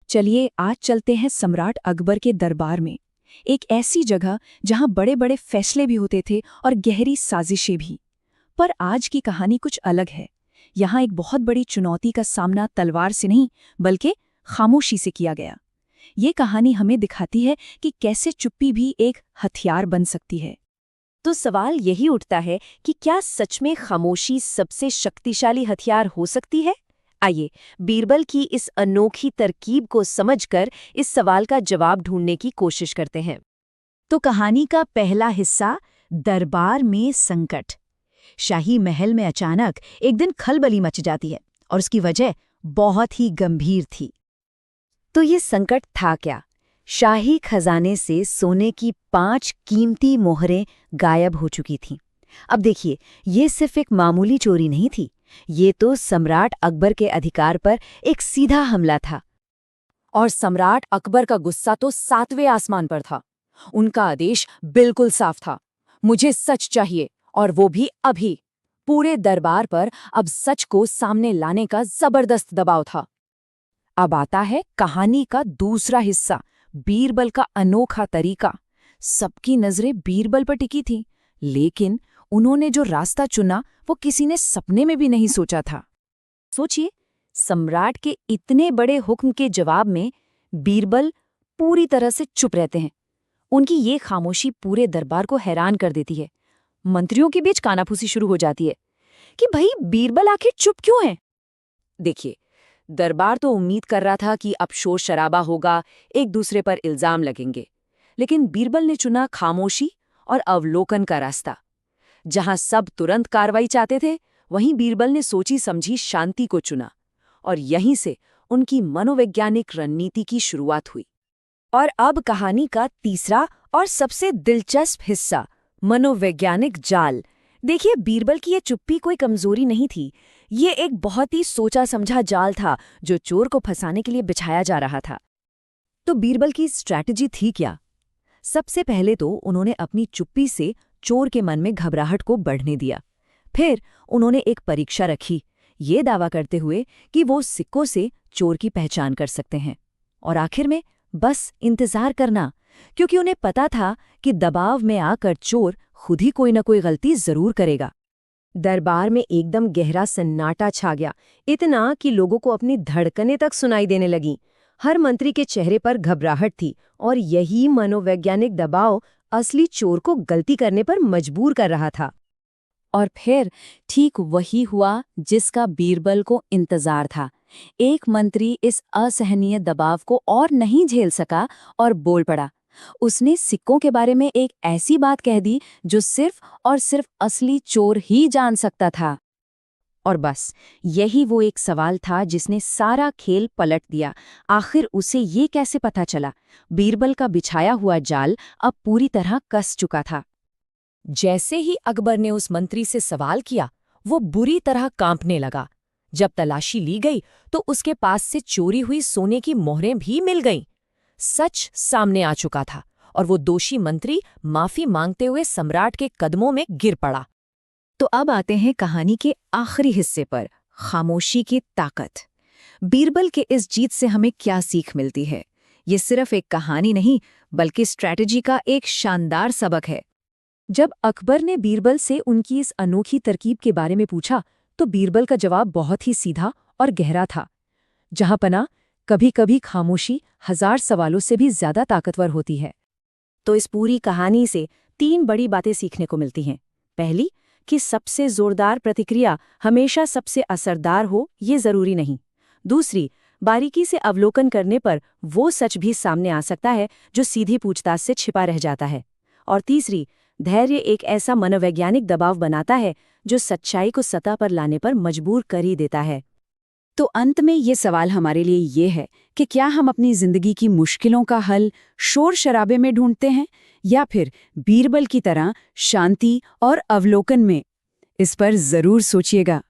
चलिए आज चलते हैं सम्राट अकबर के दरबार में, एक ऐसी जगह जहां बड़े बड़े फैसले भी होते थे और गहरी साजिशें भी। पर आज की कहानी कुछ अलग है। यहाँ एक बहुत बड़ी चुनौती का सामना तलवार से नहीं बल्कि खामोशी से किया गया। ये कहानी हमें दिखाती है कि कैसे चुप्पी भी एक हथियार बन सकती है। तो सवाल यही उठता है कि क्या सच में खामोशी सबसे शक्तिशाली हथियार हो सकती है? आइए बीरबल की इस अनोखी तरकीब को समझकर इस सवाल का जवाब ढूंढने की कोशिश करते हैं। तो कहानी का पहला हिस्सा, दरबार में संकट। शाही महल में अचानक एक दिन खलबली मच जाती है और उसकी वजह बहुत ही गंभीर थी। तो ये संकट था क्या? शाही खजाने से सोने की 5 कीमती मोहरें गायब हो चुकी थीं। अब देखिए, ये सिर्फ एक मामूली चोरी नहीं थी, ये तो सम्राट अकबर के अधिकार पर एक सीधा हमला था। और सम्राट अकबर का गुस्सा तो 7वें आसमान पर था। उनका आदेश बिल्कुल साफ था, मुझे सच चाहिए और वो भी अभी। पूरे दरबार पर अब सच को सामने लाने का जबरदस्त दबाव था। अब आता है कहानी का दूसरा हिस्सा, बीरबल का अनोखा तरीका। सबकी नजरें बीरबल पर टिकी थीं, लेकिन उन्होंने जो रास्ता चुना वो किसी ने सपने में भी नहीं सोचा था। सोचिए, सम्राट के इतने बड़े हुक्म के जवाब में बीरबल पूरी तरह से चुप रहते हैं। उनकी ये खामोशी पूरे दरबार को हैरान कर देती है। मंत्रियों के बीच कानाफूसी शुरू हो जाती है कि भाई बीरबल आखिर चुप क्यों है। देखिए, दरबार तो उम्मीद कर रहा था कि अब शोर शराबा होगा, एक दूसरे पर इल्जाम लगेंगे, लेकिन बीरबल ने चुना खामोशी और अवलोकन का रास्ता। जहां सब तुरंत कार्रवाई चाहते थे, वहीं बीरबल ने सोची समझी शांति को चुना, और यहीं से उनकी मनोवैज्ञानिक रणनीति की शुरुआत हुई। और अब कहानी का तीसरा और सबसे दिलचस्प हिस्सा, मनोवैज्ञानिक जाल। देखिए, बीरबल की ये चुप्पी कोई कमजोरी नहीं थी, ये एक बहुत ही सोचा समझा जाल था जो चोर को फंसाने के लिए बिछाया जा रहा था। तो बीरबल की स्ट्रैटेजी थी क्या? सबसे पहले तो उन्होंने अपनी चुप्पी से चोर के मन में घबराहट को बढ़ने दिया। फिर उन्होंने एक परीक्षा रखी, ये दावा करते हुए कि वो सिक्कों से चोर की पहचान कर सकते हैं। और आखिर में बस इंतजार करना, क्योंकि उन्हें पता था कि दबाव में आकर चोर खुद ही कोई न कोई गलती जरूर करेगा। दरबार में एकदम गहरा सन्नाटा छा गया, इतना कि लोगों को अपनी धड़कनें तक सुनाई देने लगीं। हर मंत्री के चेहरे पर घबराहट थी, और यही मनोवैज्ञानिक दबाव असली चोर को गलती करने पर मजबूर कर रहा था। और फिर ठीक वही हुआ जिसका बीरबल को इंतजार था। एक मंत्री इस असहनीय दबाव को और नहीं झेल सका और बोल पड़ा। उसने सिक्कों के बारे में एक ऐसी बात कह दी जो सिर्फ और सिर्फ असली चोर ही जान सकता था। और बस यही वो एक सवाल था जिसने सारा खेल पलट दिया। आखिर उसे ये कैसे पता चला? बीरबल का बिछाया हुआ जाल अब पूरी तरह कस चुका था। जैसे ही अकबर ने उस मंत्री से सवाल किया, वो बुरी तरह कांपने लगा। जब तलाशी ली गई तो उसके पास से चोरी हुई सोने की मोहरें भी मिल गईं। सच सामने आ चुका था और वो दोषी मंत्री माफी मांगते हुए सम्राट के कदमों में गिर पड़ा। तो अब आते हैं कहानी के आखिरी हिस्से पर, खामोशी की ताकत। बीरबल के इस जीत से हमें क्या सीख मिलती है? ये सिर्फ एक कहानी नहीं बल्कि स्ट्रैटेजी का एक शानदार सबक है। जब अकबर ने बीरबल से उनकी इस अनोखी तरकीब के बारे में पूछा तो बीरबल का जवाब बहुत ही सीधा और गहरा था। जहां पना कभी कभी खामोशी 1000 सवालों से भी ज्यादा ताकतवर होती है। तो इस पूरी कहानी से 3 बड़ी बातें सीखने को मिलती हैं। पहली, कि सबसे जोरदार प्रतिक्रिया हमेशा सबसे असरदार हो, ये जरूरी नहीं। दूसरी, बारीकी से अवलोकन करने पर वो सच भी सामने आ सकता है जो सीधी पूछताछ से छिपा रह जाता है। और तीसरी, धैर्य एक ऐसा मनोवैज्ञानिक दबाव बनाता है जो सच्चाई को सतह पर लाने पर मजबूर कर ही देता है। तो अंत में ये सवाल हमारे लिए ये है कि क्या हम अपनी जिंदगी की मुश्किलों का हल शोर शराबे में ढूंढते हैं या फिर बीरबल की तरह शांति और अवलोकन में? इस पर जरूर सोचिएगा।